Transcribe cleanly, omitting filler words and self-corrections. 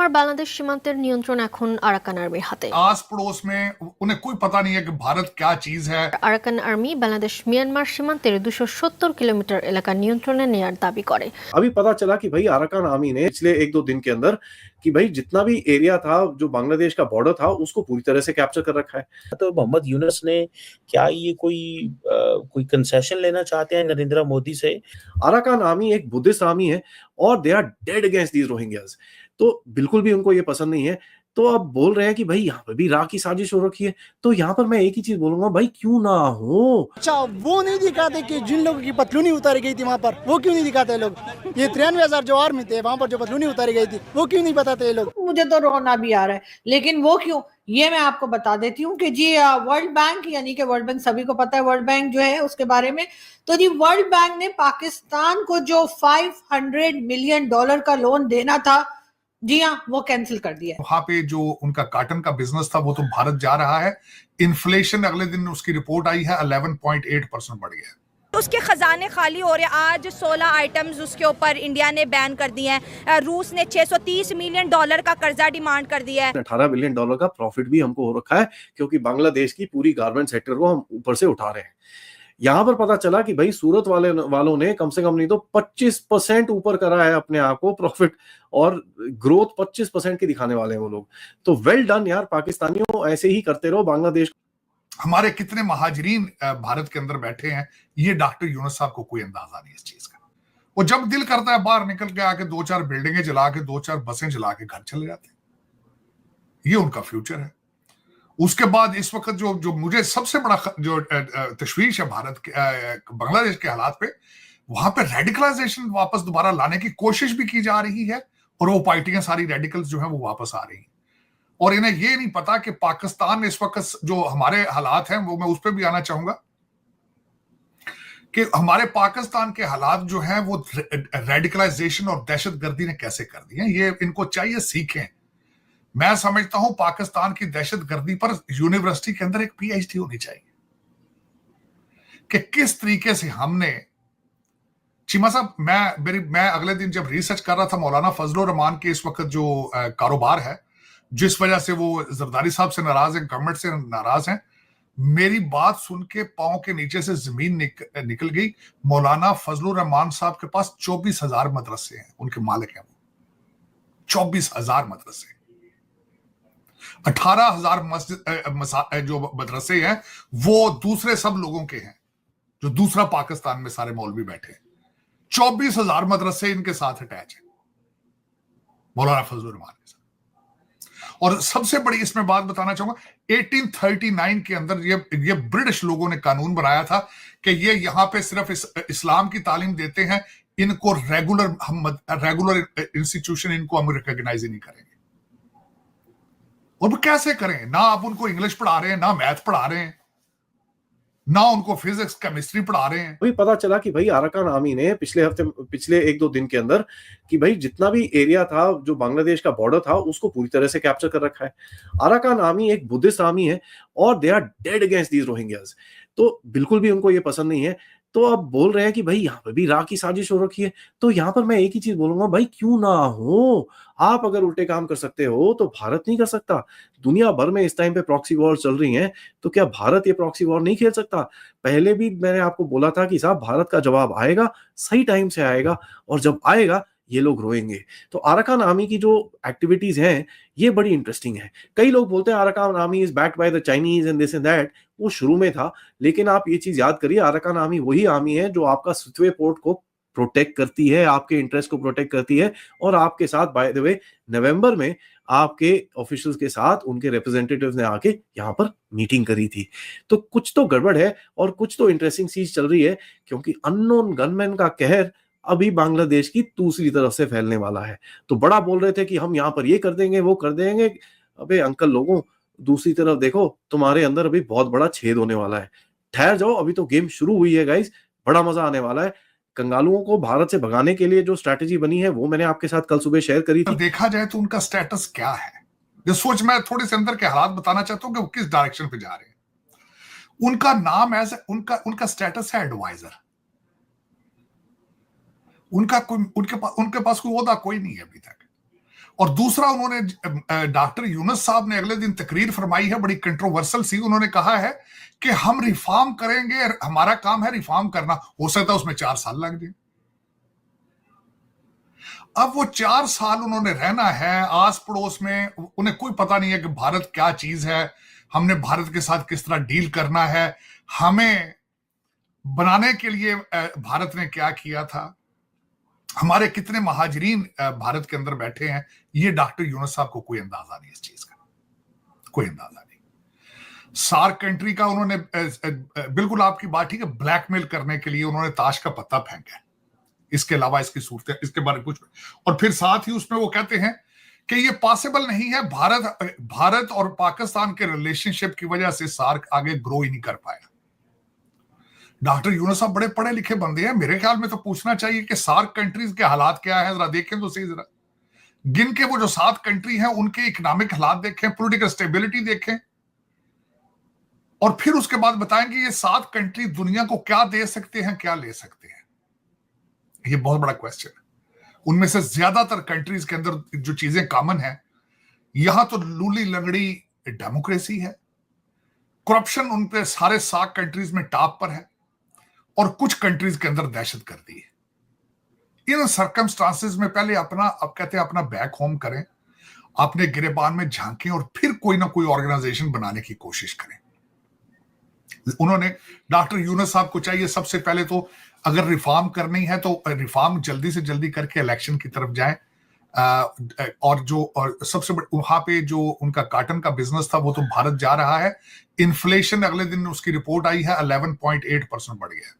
Myanmar Bangladesh সীমান্তের নিয়ন্ত্রণ এখন আরাকান আর্মির হাতে। आस पड़ोस में उन्हें कोई पता नहीं है कि भारत क्या चीज है। আরাকান আর্মি বাংলাদেশ মিয়ানমার সীমান্তের 270 কিলোমিটার এলাকা নিয়ন্ত্রণে নেয়ার দাবি করে। अभी पता चला कि भाई अराकान आर्मी ने पिछले 1-2 दिन के अंदर कि भाई जितना भी एरिया था जो बांग्लादेश का बॉर्डर था उसको पूरी तरह से कैप्चर कर रखा है। तो मोहम्मद यूनुस ने क्या ये कोई कंसेशन लेना चाहते हैं नरेंद्र मोदी से? अराकान आर्मी एक बुद्धिस्ट आर्मी है और they are dead against these Rohingyas, तो बिल्कुल भी उनको ये पसंद नहीं है। तो अब बोल रहे हैं कि भाई यहाँ पर भी राह की साजिश हो रखी है। तो यहाँ पर मैं एक ही चीज बोलूंगा, भाई क्यों ना हो। अच्छा, वो नहीं दिखाते कि जिन लोगों की पतलूनी उतारी गई थी वहाँ पर, वो क्यों नहीं दिखाते लोग? ये 93,000 जो आर्मी थे वहाँ पर जो पतलूनी उतारी गई थी वो क्यों नहीं बताते ये लोग? मुझे तो रोना भी आ रहा है, लेकिन वो क्यों, ये मैं आपको बता देती हूँ कि जी वर्ल्ड बैंक, यानी कि वर्ल्ड बैंक सभी को पता है वर्ल्ड बैंक जो है उसके बारे में, तो जी वर्ल्ड बैंक ने पाकिस्तान को जो $500 मिलियन का लोन देना था, जी हाँ, वो कैंसिल कर दिया। वहां पे जो उनका कॉटन का बिजनेस था वो तो भारत जा रहा है। इन्फ्लेशन अगले दिन उसकी रिपोर्ट आई है 11.8% बढ़ गया है। उसके खजाने खाली हो रहे हैं। आज 16 आइटम्स उसके ऊपर इंडिया ने बैन कर दिए हैं। रूस ने $630 मिलियन का कर्जा डिमांड कर दिया है। $18 बिलियन का प्रॉफिट भी हमको हो रखा है क्योंकि बांग्लादेश की पूरी गारमेंट सेक्टर को हम ऊपर से उठा रहे हैं। यहाँ पर पता चला कि भाई सूरत वालों ने कम से कम नहीं तो 25% ऊपर करा है अपने आप को प्रॉफिट, और ग्रोथ 25% की दिखाने वाले हैं वो लोग। तो वेल डन यार पाकिस्तानियों, ऐसे ही करते रहो। बांग्लादेश हमारे कितने महाजरीन भारत के अंदर बैठे हैं, ये डॉक्टर यूनुस साहब को कोई अंदाजा नहीं इस चीज का। वो जब दिल करता है बाहर निकल के आके 2-4 बिल्डिंगें जला के 2-4 बसें जला के घर चले जाते हैं। ये उनका फ्यूचर है। उसके बाद इस वक्त जो मुझे सबसे बड़ा जो तशवीश है भारत के बांग्लादेश के हालात पे, वहां पे रेडिकलाइजेशन वापस दोबारा लाने की कोशिश भी की जा रही है और वो पार्टियां सारी रेडिकल्स जो है वो वापस आ रही हैं। और इन्हें ये नहीं पता कि पाकिस्तान में इस वक्त जो हमारे हालात हैं, वो मैं उस पर भी आना चाहूंगा कि हमारे पाकिस्तान के हालात जो हैं वो रेडिकलाइजेशन और दहशतगर्दी ने कैसे कर दी है। ये इनको चाहिए सीखें। मैं समझता हूं पाकिस्तान की दहशतगर्दी पर यूनिवर्सिटी के अंदर एक पीएचडी होनी चाहिए कि किस तरीके से हमने, चीमा साहब, मैं अगले दिन जब रिसर्च कर रहा था मौलाना फजलुर रहमान के इस वक्त जो कारोबार है, जिस वजह से वो जरदारी साहब से नाराज हैं, गवर्नमेंट से नाराज हैं, मेरी बात सुन के पांव के नीचे से जमीन निकल गई। मौलाना फजलुर रहमान साहब के पास 24,000 मदरसे हैं, उनके मालिक हैं वो। 24,000 मदरसे, 18,000 मस्जिद जो मदरसे हैं वो दूसरे सब लोगों के हैं, जो दूसरा पाकिस्तान में सारे मौलवी बैठे हैं। 24,000 मदरसे इनके साथ अटैच है, मौलाना फजलुर रहमान के साथ। और सबसे बड़ी इसमें बात बताना चाहूंगा, 1839 के अंदर ये ब्रिटिश लोगों ने कानून बनाया था कि ये यहां पे सिर्फ इस्लाम की तालीम देते हैं, इनको रेगुलर इंस्टीट्यूशन इनको हम रिकॉग्नाइज नहीं करेंगे। और वो कैसे करें? ना आप उनको इंग्लिश पढ़ा रहे हैं, ना मैथ पढ़ा रहे हैं, ना उनको फिजिक्स केमिस्ट्री पढ़ा रहे हैं। अभी पता चला कि भाई अराकान आर्मी ने पिछले 1-2 दिन के अंदर कि भाई जितना भी एरिया था जो बांग्लादेश का बॉर्डर था उसको पूरी तरह से कैप्चर कर रखा है। अराकान आर्मी एक बुद्धिस्ट आर्मी है और they are dead against these Rohingyas, तो बिल्कुल भी उनको ये पसंद नहीं है। तो अब बोल रहे हैं कि भाई यहाँ पर भी राह की साजिश हो रखी है। तो यहाँ पर मैं एक ही चीज बोलूंगा, भाई क्यों ना हो। आप अगर उल्टे काम कर सकते हो तो भारत नहीं कर सकता। दुनिया भर में इस टाइम पे प्रॉक्सी वॉर चल रही हैं, तो क्या भारत ये प्रॉक्सी वॉर नहीं खेल सकता? पहले भी मैंने आपको बोला था कि साहब भारत का जवाब आएगा, सही टाइम से आएगा, और जब आएगा ये लोग रोएंगे। तो अराकान आर्मी की जो एक्टिविटीज हैं ये बड़ी इंटरेस्टिंग है। कई लोग बोलते हैं Arakan army is backed by the Chinese and this and that, वो शुरू में था, लेकिन आप ये चीज याद करिए, अराकान आर्मी वही आर्मी है जो आपका सितवे पोर्ट को प्रोटेक्ट करती है, आपके इंटरेस्ट को प्रोटेक्ट करती है, और आपके साथ बाय द वे नवंबर में आपके ऑफिशियल्स के साथ उनके रिप्रेजेंटेटिव्स ने आके यहाँ पर मीटिंग करी थी। तो कुछ तो गड़बड़ है और कुछ तो इंटरेस्टिंग चीज चल रही है, क्योंकि अननोन गनमैन का कहर अभी बांग्लादेश की दूसरी तरफ से फैलने वाला है। तो बड़ा बोल रहे थे कि हम यहाँ पर ये कर देंगे, वो कर देंगे। अबे अंकल लोगों, दूसरी तरफ देखो, तुम्हारे अंदर अभी बहुत बड़ा छेद होने वाला है। ठहर जाओ, अभी तो गेम शुरू हुई है गाइस, बड़ा मजा आने वाला है। कंगालुओं को भारत से भगाने के लिए जो स्ट्रैटेजी बनी है वो मैंने आपके साथ कल सुबह शेयर करी थी। देखा जाए तो उनका स्टेटस क्या है, जो सोच, मैं थोड़े से अंदर के हालात बताना चाहता हूं कि वो किस डायरेक्शन पे जा रहे हैं। उनका नाम एज उनका स्टेटस है एडवाइजर। उनके पास कोई ओहदा कोई नहीं है अभी तक। और दूसरा, उन्होंने डॉक्टर यूनुस साहब ने अगले दिन तकरीर फरमाई है, बड़ी कंट्रोवर्सल सी। उन्होंने कहा है कि हम रिफॉर्म करेंगे, हमारा काम है रिफॉर्म करना, हो सकता है उसमें 4 साल लग जाए। अब वो 4 साल उन्होंने रहना है आस पड़ोस में, उन्हें कोई पता नहीं है कि भारत क्या चीज है, हमने भारत के साथ किस तरह डील करना है, हमें बनाने के लिए भारत ने क्या किया था, हमारे कितने महाजरीन भारत के अंदर बैठे हैं, ये डॉक्टर यूनुस साहब को कोई अंदाजा नहीं इस चीज का, कोई अंदाजा नहीं। सार्क कंट्री का उन्होंने बिल्कुल आपकी बात ठीक है, ब्लैकमेल करने के लिए उन्होंने ताश का पत्ता फेंका है, इसके अलावा इसकी सूरत इसके बारे में कुछ। और फिर साथ ही उसमें वो कहते हैं कि ये पॉसिबल नहीं है, भारत और पाकिस्तान के रिलेशनशिप की वजह से सार्क आगे ग्रो ही नहीं कर पाया। डॉक्टर यूनुस साहब बड़े पढ़े लिखे बंदे हैं, मेरे ख्याल में तो पूछना चाहिए कि सार्क कंट्रीज के हालात क्या है, जरा देखें तो सही, जरा गिन के वो जो 7 कंट्री हैं उनके इकोनॉमिक हालात देखें, पॉलिटिकल स्टेबिलिटी देखें, और फिर उसके बाद बताएंगे ये 7 कंट्री दुनिया को क्या दे सकते हैं, क्या ले सकते हैं। ये बहुत बड़ा क्वेश्चन है। उनमें से ज्यादातर कंट्रीज के अंदर जो चीजें कॉमन है, यहां तो लूली लंगड़ी डेमोक्रेसी है, करप्शन उन पे सारे 7 कंट्रीज में टॉप पर है, और कुछ कंट्रीज के अंदर दहशतगर्दी है। इन सर्कमस्टांसेस में पहले अपना, अब कहते हैं अपना बैक होम करें, अपने गिरेबान में झांकें, और फिर कोई ना कोई ऑर्गेनाइजेशन बनाने की कोशिश करें। उन्होंने, डॉक्टर यूनुस साहब को चाहिए सबसे पहले तो अगर रिफॉर्म करनी है तो रिफॉर्म जल्दी से जल्दी करके इलेक्शन की तरफ जाएं, और सबसे बड़ी वहां पे जो उनका कॉटन का बिजनेस था वो तो भारत जा रहा है। इन्फ्लेशन अगले दिन उसकी रिपोर्ट आई है 11.8% बढ़ गया।